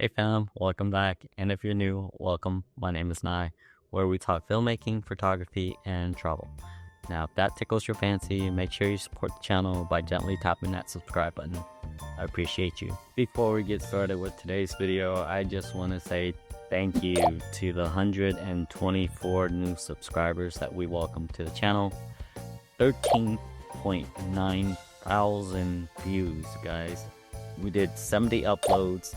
Hey fam, welcome back, and if you're new, welcome. My name is Nye, where we talk filmmaking, photography, and travel. Now, if that tickles your fancy, make sure you support the channel by gently tapping that subscribe button. I appreciate you. Before we get started with today's video, I just want to say thank you to the 124 new subscribers that we welcome to the channel. 13.9 thousand views, guys. We did 70 uploads,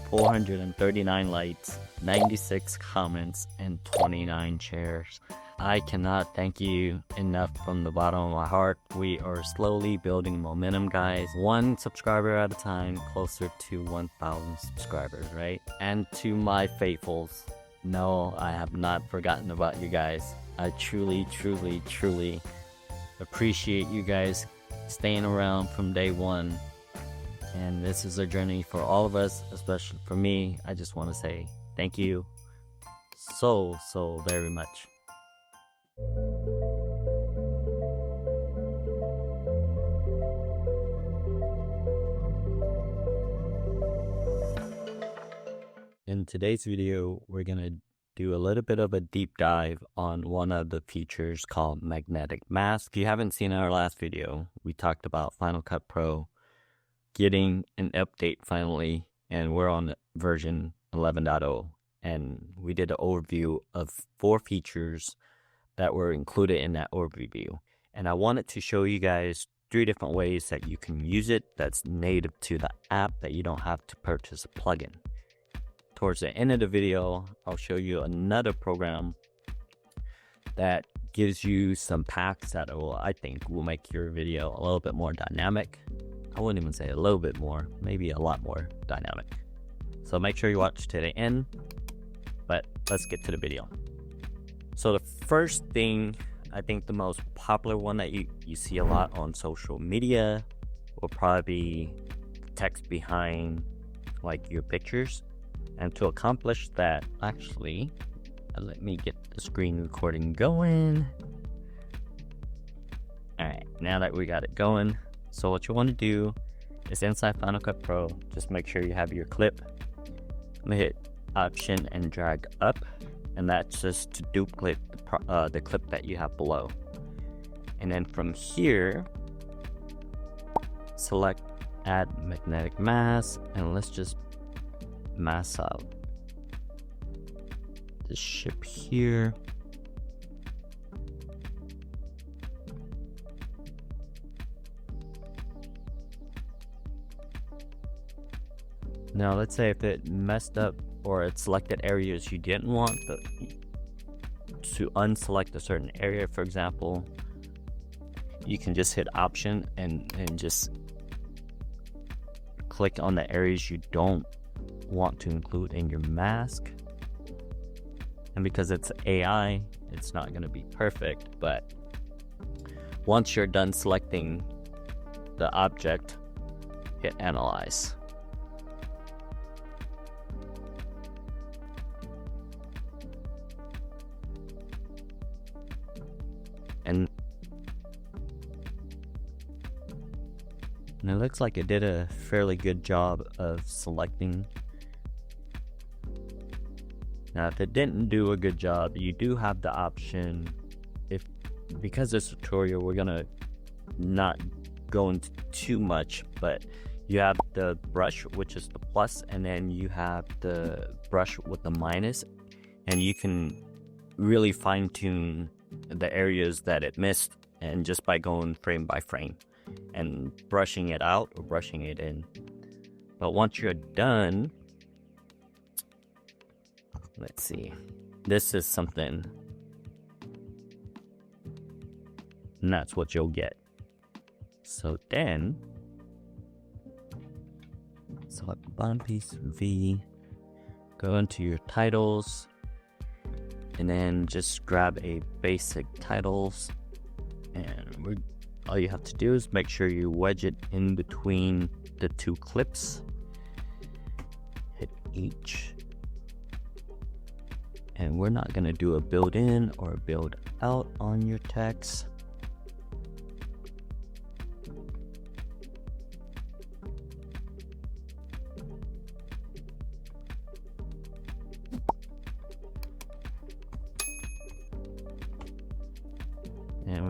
439 likes, 96 comments, and 29 shares. I cannot thank you enough from the bottom of my heart. We are slowly building momentum, guys. One subscriber at a time, closer to 1,000 subscribers, right? And to my faithfuls, no, I have not forgotten about you guys. I truly appreciate you guys staying around from day one. And this is a journey for all of us, especially for me. I just want to say thank you so very much. In today's video, we're going to do a little bit of a deep dive on one of the features called magnetic mask. If you haven't seen our last video, we talked about Final Cut Pro getting an update finally, and we're on version 11.0, and we did an overview of 4 features that were included in that overview. And I wanted to show you guys 3 different ways that you can use it that's native to the app, that you don't have to purchase a plugin. Towards the end of the video, I'll show you another program that gives you some packs that I think will make your video a little bit more dynamic. I wouldn't even say a little bit more, maybe a lot more dynamic. So make sure you watch to the end, but let's get to the video. So the first thing, I think the most popular one that you see a lot on social media will probably be text behind like your pictures. And to accomplish that, actually, let me get the screen recording going. Alright, now that we got it going, so what you want to do is inside Final Cut Pro, just make sure you have your clip. I'm going to hit Option and drag up, and that's just to duplicate the clip that you have below. And then from here, select Add Magnetic Mask, and let's just mask out the ship here. Now let's say if it messed up or it selected areas you didn't want to unselect a certain area, for example, you can just hit Option and just click on the areas you don't want to include in your mask. And because it's AI, it's not going to be perfect, but once you're done selecting the object, hit Analyze. And it looks like it did a fairly good job of selecting. Now, if it didn't do a good job, you do have the option, because this tutorial, we're gonna not go into too much, but you have the brush, which is the plus, and then you have the brush with the minus, and you can really fine tune the areas that it missed, and just by going frame by frame and brushing it out or brushing it in. But once you're done, let's see, this is something, and that's what you'll get. So then select the bottom piece, V, go into your titles, and then just grab a basic titles, and all you have to do is make sure you wedge it in between the 2 clips, hit H, and we're not going to do a build in or a build out on your text.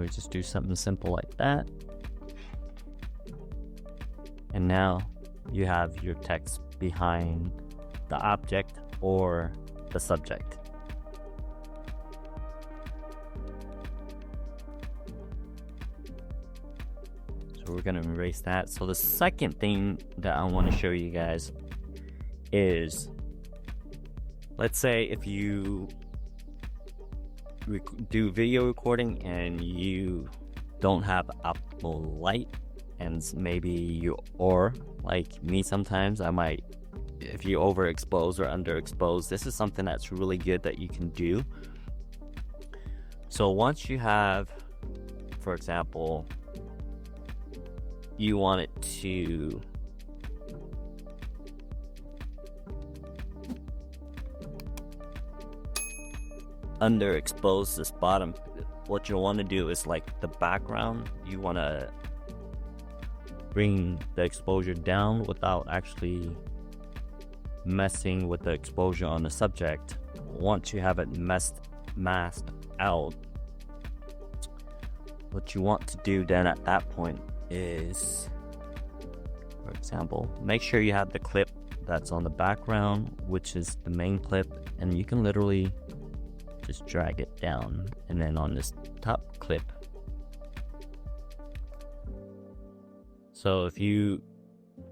we just do something simple like that. And now you have your text behind the object or the subject. So we're going to erase that. So the second thing that I want to show you guys is, let's say if you do video recording and you don't have optimal light, and maybe you, or like me sometimes, I might, if you overexpose or underexpose, this is something that's really good that you can do. So once you have, for example, you want it to underexpose this bottom, what you want to do is, like the background, you want to bring the exposure down without actually messing with the exposure on the subject. Once you have it masked out, what you want to do then at that point is, for example, make sure you have the clip that's on the background, which is the main clip, and you can literally just drag it down. And then on this top clip, so if you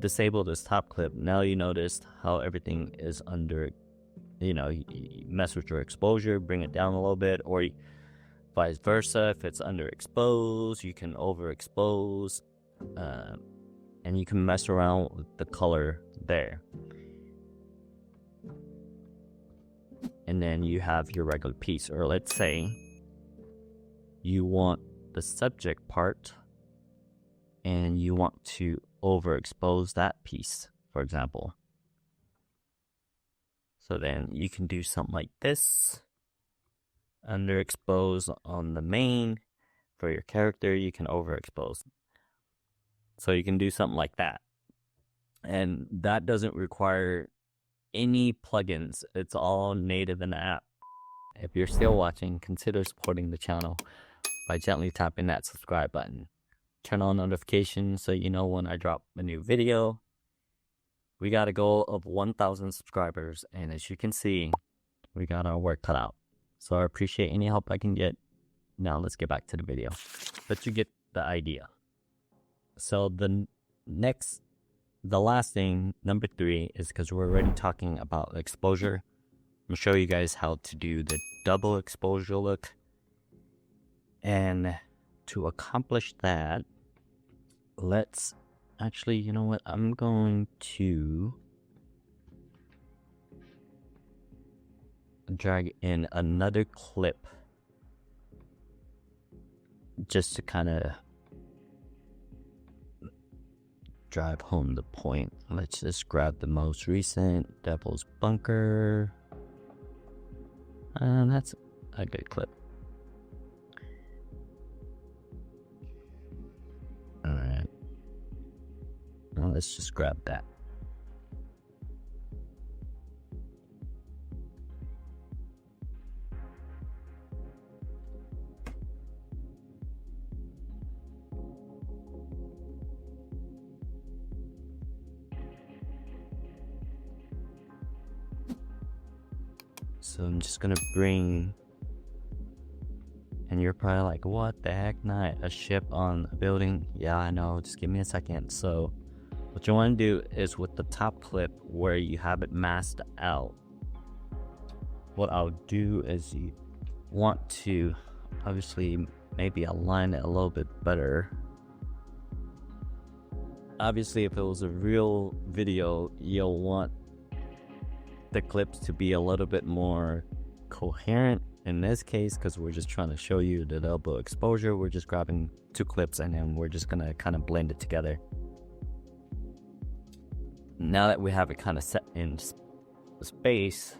disable this top clip, now you notice how everything is under, you mess with your exposure, bring it down a little bit, or vice versa. If it's underexposed, you can overexpose, and you can mess around with the color there. And then you have your regular piece, or let's say you want the subject part and you want to overexpose that piece, for example. So then you can do something like this. Underexpose on the main. For your character, you can overexpose. So you can do something like that. And that doesn't require any plugins. It's all native in the app. If you're still watching, consider supporting the channel by gently tapping that subscribe button. Turn on notifications so you know when I drop a new video. We got a goal of 1,000 subscribers, and as you can see, we got our work cut out. So I appreciate any help I can get. Now let's get back to the video. But you get the idea. So the last thing, number 3, is because we're already talking about exposure. I'm going to show you guys how to do the double exposure look. And to accomplish that, let's actually, you know what, I'm going to drag in another clip just to kind of drive home the point. Let's just grab the most recent Devil's Bunker, and that's a good clip. Alright, now let's just grab that. So I'm just gonna bring, and you're probably like, what the heck, not a ship on a building? Yeah, I know, just give me a second. So what you want to do is, with the top clip where you have it masked out, what I'll do is, you want to obviously maybe align it a little bit better. Obviously, if it was a real video, you'll want the clips to be a little bit more coherent. In this case, because we're just trying to show you the double exposure, we're just grabbing 2 clips and then we're just gonna kind of blend it together. Now that we have it kind of set in space,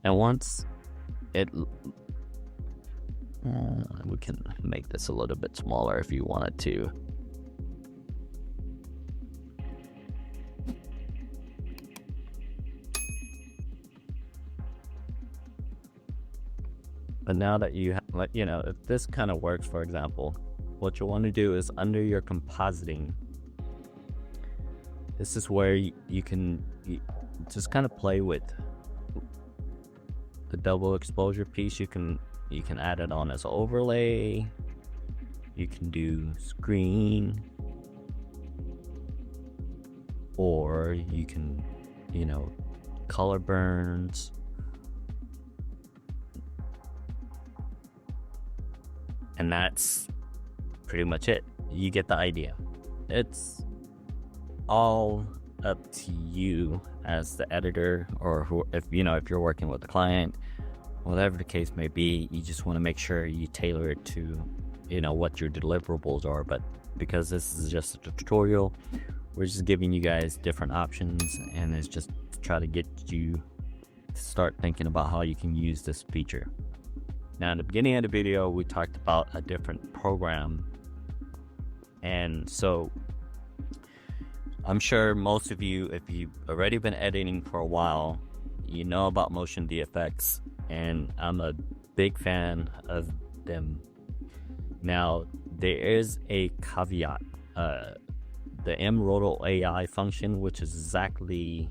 and once it, we can make this a little bit smaller if you wanted to. But now that you have, like, you know, if this kind of works, for example, what you'll want to do is under your compositing, this is where you can just kind of play with the double exposure piece. You can add it on as an overlay. You can do screen, or you can, you know, color burns. And that's pretty much it. You get the idea. It's all up to you as the editor, or if you're working with the client, whatever the case may be. You just want to make sure you tailor it to, you know, what your deliverables are. But because this is just a tutorial, we're just giving you guys different options, and it's just to try to get you to start thinking about how you can use this feature. Now, in the beginning of the video, we talked about a different program, and so I'm sure most of you, if you've already been editing for a while, you know about Motion VFX, and I'm a big fan of them. Now, there is a caveat. The 𝗦𝗨𝗕𝗦𝗖𝗥 function, which is exactly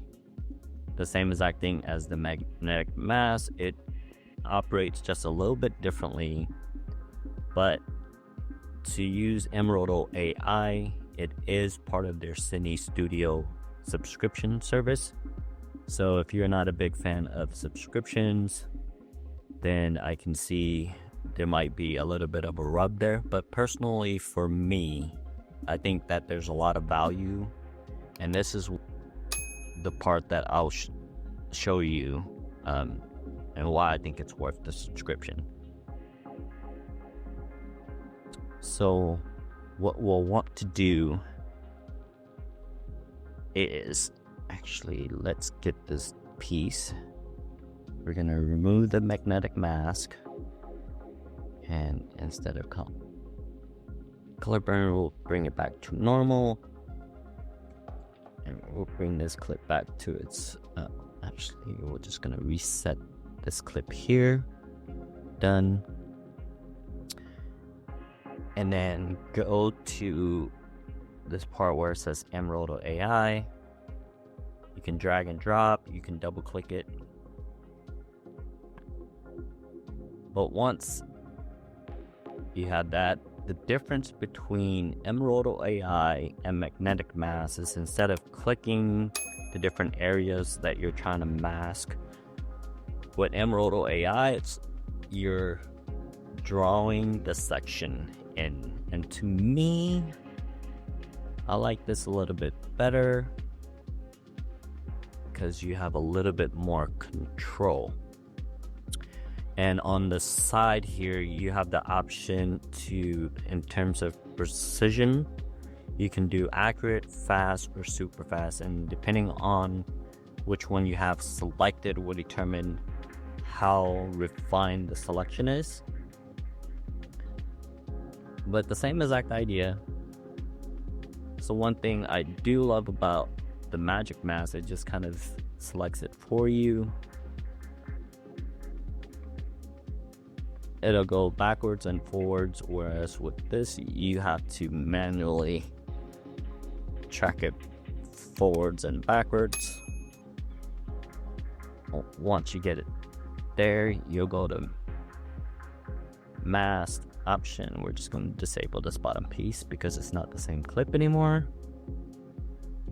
the same exact thing as the magnetic mask, it operates just a little bit differently. But to use 𝗦𝗨𝗕𝗦𝗖𝗥, it is part of their Cine Studio subscription service. So if you're not a big fan of subscriptions, then I can see there might be a little bit of a rub there. But personally, for me, I think that there's a lot of value, and this is the part that I'll show you, and why I think it's worth the subscription. So what we'll want to do is, actually, let's get this piece. We're gonna remove the magnetic mask, and instead of color burn, we'll bring it back to normal, and we'll bring this clip back to its actually, we're just gonna reset this clip here. Done. And then go to this part where it says 𝗦𝗨𝗕𝗦𝗖𝗥. You can drag and drop, you can double click it. But once you have that, the difference between 𝗦𝗨𝗕𝗦𝗖𝗥 and magnetic mask is, instead of clicking the different areas that you're trying to mask, with 𝗦𝗨𝗕𝗦𝗖𝗥, it's you're drawing the section in. And to me, I like this a little bit better because you have a little bit more control. And on the side here, you have the option to, in terms of precision, you can do accurate, fast, or super fast, and depending on which one you have selected will determine how refined the selection is. But the same exact idea. So one thing I do love about the Magic Mask, it just kind of selects it for you. It'll go backwards and forwards, whereas with this you have to manually track it forwards and backwards. Once you get it there, you'll go to mask option. We're just going to disable this bottom piece because it's not the same clip anymore.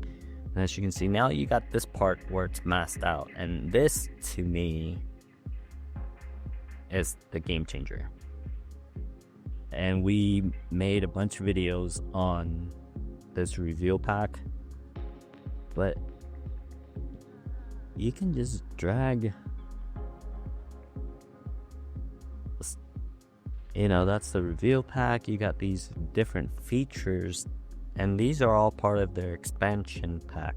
And as you can see, now you got this part where it's masked out, and this to me is the game changer. And we made a bunch of videos on this reveal pack, but you can just drag, you know, that's the reveal pack. You got these different features, and these are all part of their expansion pack.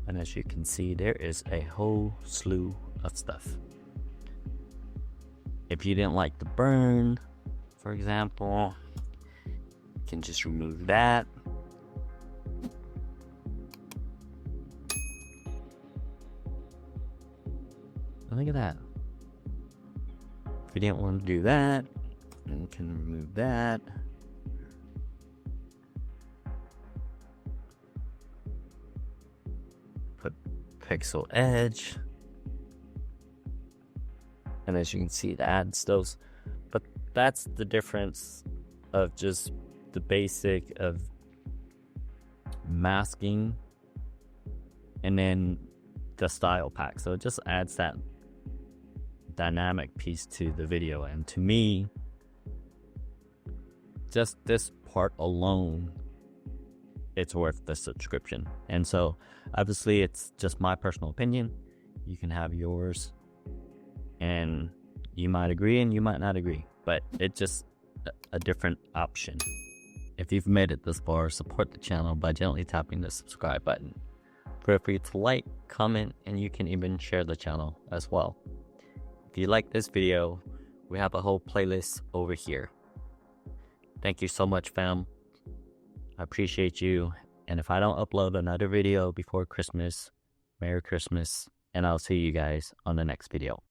And as you can see, there is a whole slew of stuff. If you didn't like the burn, for example, you can just remove that. Look at that. we didn't want to do that, then we can remove that. Put pixel edge. And as you can see, it adds those. But that's the difference of just the basic of masking and then the style pack. So it just adds that dynamic piece to the video. And to me, just this part alone, it's worth the subscription. And so obviously it's just my personal opinion. You can have yours, and you might agree and you might not agree, but it's just a different option. If you've made it this far, support the channel by gently tapping the subscribe button. Feel free to like, comment, and you can even share the channel as well. If you like this video, we have a whole playlist over here. Thank you so much, fam. I appreciate you. And if I don't upload another video before Christmas, Merry Christmas, and I'll see you guys on the next video.